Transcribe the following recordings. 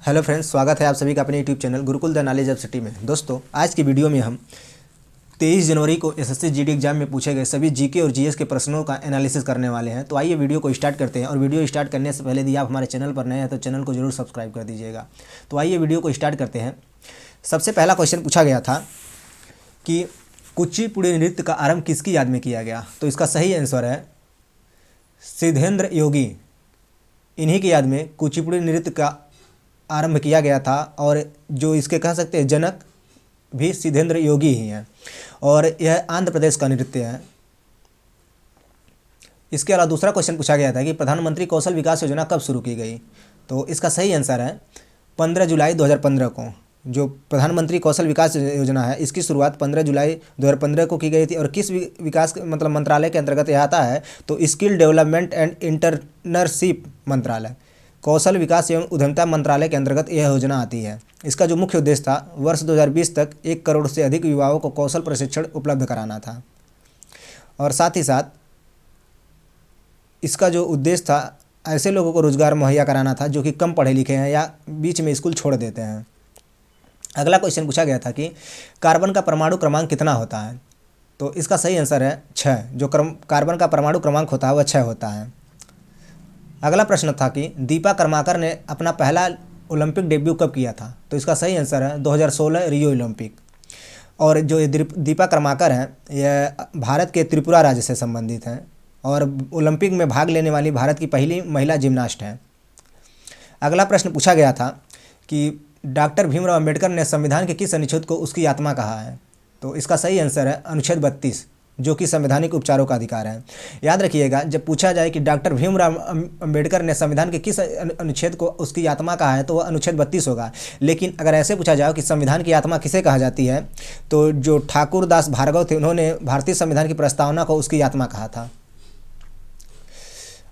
Hello friends, स्वागत है आप सभी का अपने YouTube channel Gurukul the knowledge of city में। दोस्तों, आज की वीडियो में हम 23 जनवरी को एसएससी जीडी एग्जाम में पूछे गए सभी जीके और जीएस के प्रश्नों का एनालिसिस करने वाले हैं। तो आइए वीडियो को स्टार्ट करते हैं। और वीडियो स्टार्ट करने से पहले यदि आप हमारे चैनल पर नए हैं तो चैनल को जरूर सब्सक्राइब कर दीजिएगा। तो आइए वीडियो को स्टार्ट करते हैं। सबसे पहला क्वेश्चन पूछा गया था कि कुचिपुड़ी नृत्य का आरंभ किसकी याद में किया गया। तो इसका सही आंसर है सिद्धेंद्र योगी। इन्हीं की याद में कुचिपुड़ी नृत्य का आरंभ किया गया था और जो इसके कह सकते हैं जनक भी सिद्धेंद्र योगी ही हैं। और यह आंध्र प्रदेश का नृत्य है। इसके अलावा दूसरा क्वेश्चन पूछा गया था कि प्रधानमंत्री कौशल विकास योजना कब शुरू की गई। तो इसका सही आंसर है 15 जुलाई 2015 को। जो प्रधानमंत्री कौशल विकास योजना है इसकी शुरुआत 15 जुलाई 2015 को की गई थी। और किस विकास मंत्रालय के अंतर्गत यह आता है तो स्किल डेवलपमेंट एंड इंटर्नशिप मंत्रालय, कौशल विकास एवं उद्यमिता मंत्रालय के अंतर्गत यह योजना आती है। इसका जो मुख्य उद्देश्य था वर्ष 2020 तक 1 करोड़ से अधिक युवाओं को कौशल प्रशिक्षण उपलब्ध कराना था। और साथ ही साथ इसका जो उद्देश्य था ऐसे लोगों को रोजगार मुहैया कराना था जो कि कम पढ़े लिखे हैं या बीच में स्कूल छोड़ देते हैं। अगला क्वेश्चन पूछा गया था कि कार्बन का परमाणु क्रमांक कितना होता है। तो इसका सही आंसर है 6। जो कार्बन का परमाणु क्रमांक होता है वह 6 होता है। अगला प्रश्न था कि दीपा कर्माकर ने अपना पहला ओलंपिक डेब्यू कब किया था। तो इसका सही आंसर है 2016 रियो ओलंपिक। और जो ये दीपा कर्माकर हैं यह भारत के त्रिपुरा राज्य से संबंधित हैं और ओलंपिक में भाग लेने वाली भारत की पहली महिला जिम्नास्ट हैं। अगला प्रश्न पूछा गया था कि डॉक्टर भीमराव अम्बेडकर ने संविधान के किस अनुच्छेद को उसकी आत्मा कहा है। तो इसका सही आंसर है अनुच्छेद 32, जो कि संवैधानिक उपचारों का अधिकार है। याद रखिएगा, जब पूछा जाए कि डॉक्टर भीमराव अम्बेडकर ने संविधान के किस अनुच्छेद को उसकी आत्मा कहा है तो वह अनुच्छेद 32 होगा। लेकिन अगर ऐसे पूछा जाए कि संविधान की आत्मा किसे कहा जाती है तो जो ठाकुर दास भार्गव थे उन्होंने भारतीय संविधान की प्रस्तावना को उसकी आत्मा कहा था।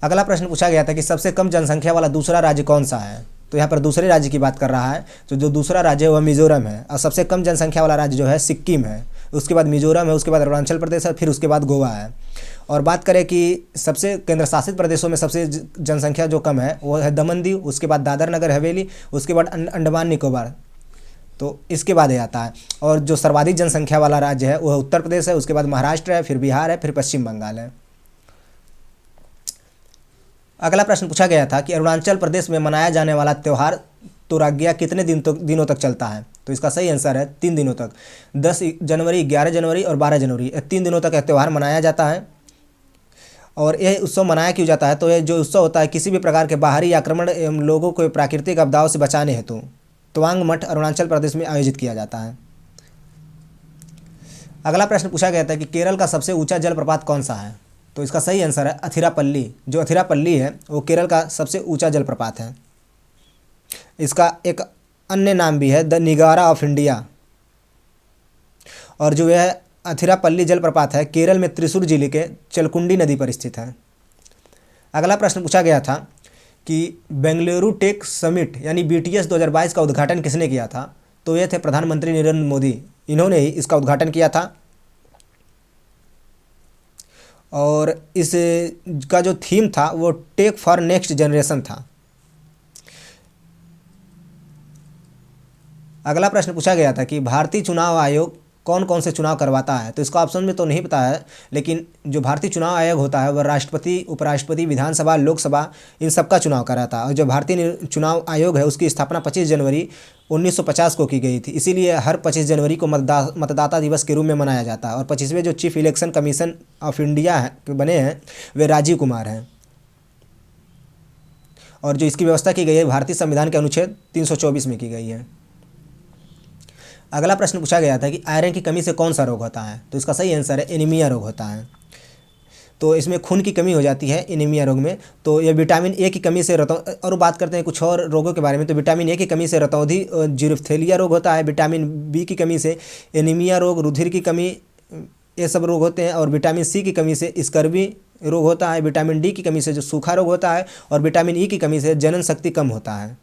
अगला प्रश्न पूछा गया था कि सबसे कम जनसंख्या वाला दूसरा राज्य कौन सा है। तो यहाँ पर दूसरे राज्य की बात कर रहा है। तो जो दूसरा राज्य है वह मिजोरम है। और सबसे कम जनसंख्या वाला राज्य जो है सिक्किम है, उसके बाद मिजोरम है, उसके बाद अरुणाचल प्रदेश है, फिर उसके बाद गोवा है। और बात करें कि सबसे केंद्र शासित प्रदेशों में सबसे जनसंख्या जो कम है वो है दमन दीव, उसके बाद दादर नगर हवेली, उसके बाद अंडमान निकोबार। तो इसके बाद ये आता है। और जो सर्वाधिक जनसंख्या वाला राज्य है वह उत्तर प्रदेश है, उसके बाद महाराष्ट्र है, फिर बिहार है, फिर पश्चिम बंगाल है। अगला प्रश्न पूछा गया था कि अरुणाचल प्रदेश में मनाया जाने वाला त्यौहार तुराग्या कितने दिनों तक चलता है। तो इसका सही आंसर है 3 दिनों तक। 10 जनवरी, 11 जनवरी और 12 जनवरी, 3 दिनों तक यह त्यौहार मनाया जाता है। और यह उत्सव मनाया क्यों जाता है तो यह जो उत्सव होता है किसी भी प्रकार के बाहरी आक्रमण एवं लोगों को प्राकृतिक आपदाओं से बचाने हेतु तवांग मठ अरुणाचल प्रदेश में आयोजित किया जाता है। अगला प्रश्न पूछा गया था कि केरल का सबसे ऊंचा जलप्रपात कौन सा है। तो इसका सही आंसर है अथिरापल्ली। जो अथिरापल्ली है वो केरल का सबसे ऊंचा जलप्रपात है। इसका एक अन्य नाम भी है द निगारा ऑफ इंडिया। और जो यह अथिरापल्ली जलप्रपात है केरल में त्रिशूर जिले के चलकुंडी नदी पर स्थित है। अगला प्रश्न पूछा गया था कि बेंगलुरु टेक समिट यानी BTS 2022 का उद्घाटन किसने किया था। तो ये थे प्रधानमंत्री नरेंद्र मोदी। इन्होंने ही इसका उद्घाटन किया था। और इस का जो थीम था वो टेक फॉर नेक्स्ट जनरेशन था। अगला प्रश्न पूछा गया था कि भारतीय चुनाव आयोग कौन कौन से चुनाव करवाता है। तो इसका ऑप्शन में तो नहीं पता है, लेकिन जो भारतीय चुनाव आयोग होता है वह राष्ट्रपति, उपराष्ट्रपति, विधानसभा, लोकसभा इन सब का चुनाव कराता है। और जो भारतीय चुनाव आयोग है उसकी स्थापना 25 जनवरी 1950 को की गई थी। इसीलिए हर 25 जनवरी को मतदाता दिवस के रूप में मनाया जाता है। और 25वें जो chief election commission of India बने हैं वे राजीव कुमार हैं। और जो इसकी व्यवस्था की गई है भारतीय संविधान के अनुच्छेद 324 में की गई है। अगला प्रश्न पूछा गया था कि आयरन की कमी से कौन सा रोग होता है। तो इसका सही आंसर है एनीमिया रोग होता है। तो इसमें खून की कमी हो जाती है एनीमिया रोग में। तो यह विटामिन ए की कमी से और बात करते हैं कुछ और रोगों के बारे में। तो विटामिन ए की कमी से रतौंधी जीरोफ्थेलिया रोग होता है। विटामिन बी की कमी से एनीमिया रोग, रुधिर की कमी, ये सब रोग होते हैं। और विटामिन सी की कमी से स्कर्वी रोग होता है। विटामिन डी की कमी से जो सूखा रोग होता है। और विटामिन ई की कमी से जनन शक्ति कम होता है।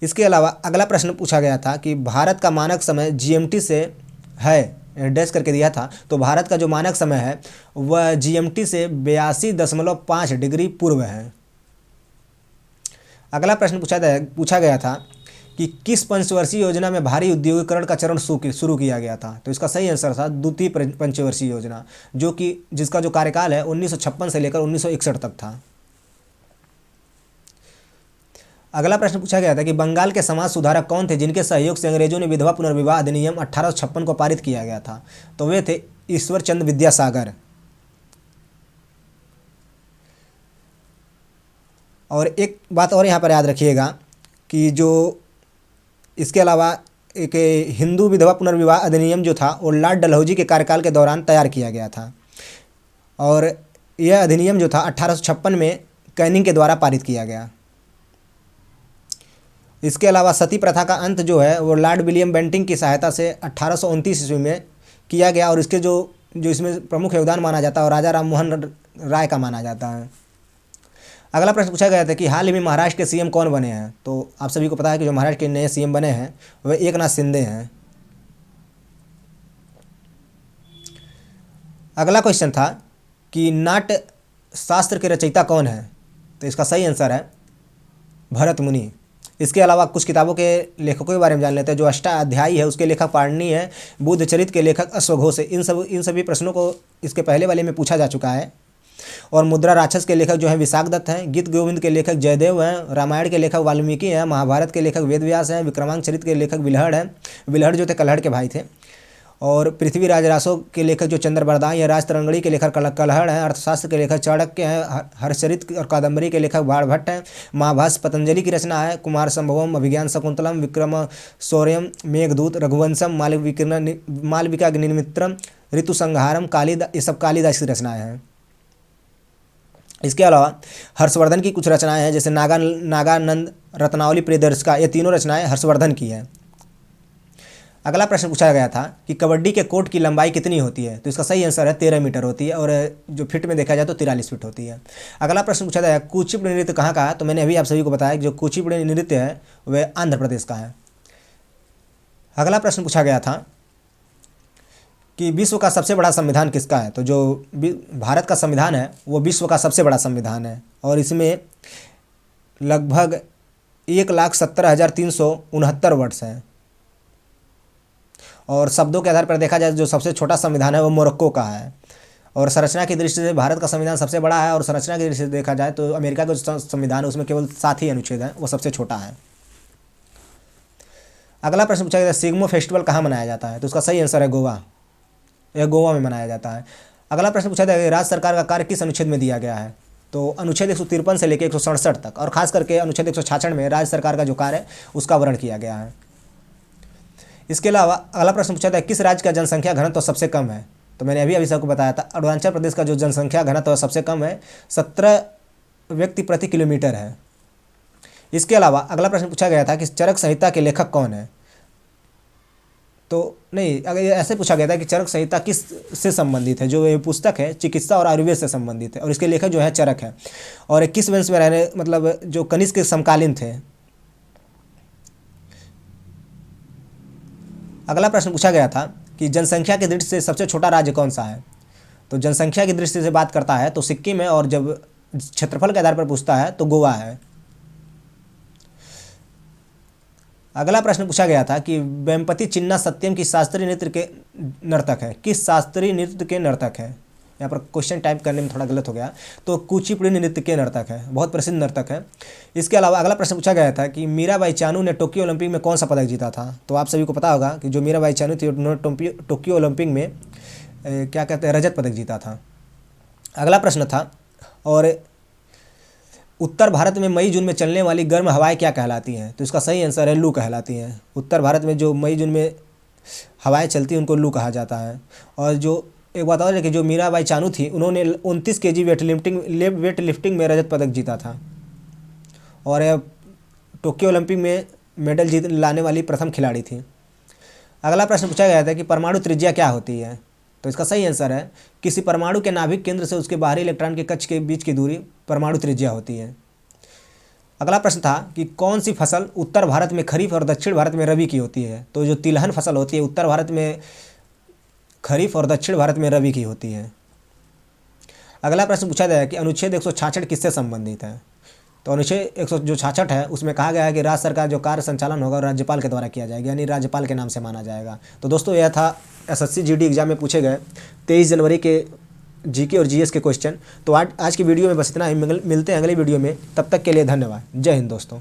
इसके अलावा अगला प्रश्न पूछा गया था कि भारत का मानक समय GMT से है डैश करके दिया था। तो भारत का जो मानक समय है वह GMT से 82.5 डिग्री पूर्व है। अगला प्रश्न पूछा गया था कि किस पंचवर्षीय योजना में भारी औद्योगिकरण का चरण शुरू किया गया था। तो इसका सही आंसर था द्वितीय पंचवर्षीय योजना, जो कि जिसका जो कार्यकाल है 1956 से लेकर 1961 तक था। अगला प्रश्न पूछा गया था कि बंगाल के समाज सुधारक कौन थे जिनके सहयोग से अंग्रेजों ने विधवा पुनर्विवाह अधिनियम 1856 को पारित किया गया था। तो वे थे ईश्वर चंद्र विद्यासागर। और एक बात और यहाँ पर याद रखिएगा कि जो इसके अलावा एक हिंदू विधवा पुनर्विवाह अधिनियम जो था वो लॉर्ड डलहौजी के कार्यकाल के दौरान तैयार किया गया था, और यह अधिनियम जो था 1856 में कैनिंग के द्वारा पारित किया गया। इसके अलावा सती प्रथा का अंत जो है वो लॉर्ड विलियम बेंटिंक की सहायता से 1829 ईस्वी में किया गया, और इसके जो इसमें प्रमुख योगदान माना जाता है और राजा राम मोहन राय का माना जाता है। अगला प्रश्न पूछा गया था कि हाल ही में महाराष्ट्र के सीएम कौन बने हैं। तो आप सभी को पता है कि जो महाराष्ट्र के नए सीएम बने हैं वह एकनाथ शिंदे हैं। अगला क्वेश्चन था कि नाट्य शास्त्र के रचयिता कौन है। तो इसका सही आंसर है भरत मुनि। इसके अलावा कुछ किताबों के लेखकों के बारे में जान लेते हैं। जो अष्टाध्यायी है उसके लेखक पाणिनि है, बुद्ध चरित्र के लेखक अश्वघोष है। इन सभी प्रश्नों को इसके पहले वाले में पूछा जा चुका है। और मुद्रा राक्षस के लेखक जो हैं विशाख दत्त हैं, गीत गोविंद के लेखक जयदेव हैं, रामायण के लेखक वाल्मीकि हैं, महाभारत के लेखक वेदव्यास हैं, विक्रमांक चरित्र के लेखक विल्हड़ हैं। विल्हड़ जो थे कल्हड़ के भाई थे। और पृथ्वीराज रासो के लेखक जो चंद्रबरदाई हैं, राजतरंगड़ी के लेखक कल्हड़ हैं, अर्थशास्त्र के लेखक चाणक्य हैं, हर्षचरित्र और कादम्बरी के लेखक बाणभट्ट हैं, महाभाष्य पतंजलि की रचना है, कुमार संभवम, अभिज्ञान शकुंतलम, विक्रम शौर्यम, मेघदूत, रघुवंशम, मालविकाग्निमित्रम, ऋतुसंहारम, ये सब कालिदास की रचनाएं हैं। इसके अलावा हर्षवर्धन की कुछ रचनाएं हैं, जैसे नागानंद, रत्नावली, प्रियदर्शिका, ये तीनों रचनाएं हर्षवर्धन की हैं। अगला प्रश्न पूछा गया था कि कबड्डी के कोर्ट की लंबाई कितनी होती है। तो इसका सही आंसर है 13 मीटर होती है, और जो फिट में देखा जाए तो 43 फीट होती है। अगला प्रश्न पूछा गया कुचिपुड़ी नृत्य कहाँ का है। तो मैंने अभी आप सभी को बताया कि जो कुचिपुड़ी नृत्य है वह आंध्र प्रदेश का है। अगला प्रश्न पूछा गया था कि विश्व का सबसे बड़ा संविधान किसका है। तो जो भारत का संविधान है वो विश्व का सबसे बड़ा संविधान है, और इसमें लगभग 1,70,369 वर्ड्स हैं। और शब्दों के आधार पर देखा जाए जो सबसे छोटा संविधान है वो मोरक्को का है। और संरचना की दृष्टि से भारत का संविधान सबसे बड़ा है, और संरचना की दृष्टि से देखा जाए तो अमेरिका का जो संविधान है उसमें केवल 7 ही अनुच्छेद हैं, वो सबसे छोटा है। अगला प्रश्न पूछा गया सिग्मो फेस्टिवल कहाँ मनाया जाता है। तो उसका सही आंसर है गोवा। यह गोवा में मनाया जाता है। अगला प्रश्न पूछा गया राज्य सरकार का कार्य किस अनुच्छेद में दिया गया है। तो अनुच्छेद 153 से लेकर 167 तक, और खास करके अनुच्छेद 166 में राज्य सरकार का जो कार्य है उसका वर्णन किया गया है। इसके अलावा अगला प्रश्न पूछा था किस राज्य का जनसंख्या घनत्व तो सबसे कम है। तो मैंने अभी सबको बताया था अरुणाचल प्रदेश का जो जनसंख्या घनत्व तो सबसे कम है, 17 व्यक्ति प्रति किलोमीटर है। इसके अलावा अगला प्रश्न पूछा गया था कि चरक संहिता के लेखक कौन है। तो नहीं, अगर ऐसे पूछा गया था कि चरक संहिता किस से संबंधित है। जो ये पुस्तक है चिकित्सा और आयुर्वेद से संबंधित है, और इसके लेखक जो है चरक है, और ये किस वंश में रहने मतलब जो कनिष्क के समकालीन थे। अगला प्रश्न पूछा गया था कि जनसंख्या की दृष्टि से सबसे छोटा राज्य कौन सा है। तो जनसंख्या की दृष्टि से बात करता है तो सिक्किम है, और जब क्षेत्रफल के आधार पर पूछता है तो गोवा है। अगला प्रश्न पूछा गया था कि वेम्पति चिन्ना सत्यम की शास्त्रीय नृत्य के नर्तक है। किस शास्त्रीय नृत्य के नर्तक है। यहाँ पर क्वेश्चन टाइप करने में थोड़ा गलत हो गया, तो कुचिपुड़ी नृत्य के नर्तक है, बहुत प्रसिद्ध नर्तक है। इसके अलावा अगला प्रश्न पूछा गया था कि मीराबाई चानू ने टोक्यो ओलंपिक में कौन सा पदक जीता था। तो आप सभी को पता होगा कि जो मीराबाई चानू थी उन्होंने टोक्यो ओलंपिक में क्या कहते हैं रजत पदक जीता था। अगला प्रश्न था और उत्तर भारत में मई जून में चलने वाली गर्म हवाएं क्या कहलाती हैं। तो इसका सही आंसर है लू कहलाती हैं। उत्तर भारत में जो मई जून में हवाएं चलती हैं उनको लू कहा जाता है। और जो एक बात और है कि जो मीराबाई चानू थी उन्होंने 29 केजी वेट लिफ्टिंग में रजत पदक जीता था, और यह टोक्यो ओलंपिक में मेडल जीत लाने वाली प्रथम खिलाड़ी थी। अगला प्रश्न पूछा गया था कि परमाणु त्रिज्या क्या होती है। तो इसका सही आंसर है किसी परमाणु के नाभिक केंद्र से उसके बाहरी इलेक्ट्रॉन के कक्ष के बीच की दूरी परमाणु त्रिज्या होती है। अगला प्रश्न था कि कौन सी फसल उत्तर भारत में खरीफ और दक्षिण भारत में रबी की होती है। तो जो तिलहन फसल होती है उत्तर भारत में खरीफ और दक्षिण भारत में रबी की होती है। अगला प्रश्न पूछा गया कि अनुच्छेद 166 किससे संबंधित है। तो अनुच्छेद 166 है उसमें कहा गया है कि राज्य सरकार जो कार्य संचालन होगा राज्यपाल के द्वारा किया जाएगा, यानी राज्यपाल के नाम से माना जाएगा। तो दोस्तों यह था एसएससी जीडी एग्जाम में पूछे गए 23 जनवरी के जीके और जीएस के क्वेश्चन। तो आज की वीडियो में बस इतना ही, मिलते हैं अगली वीडियो में, तब तक के लिए धन्यवाद। जय हिंद दोस्तों।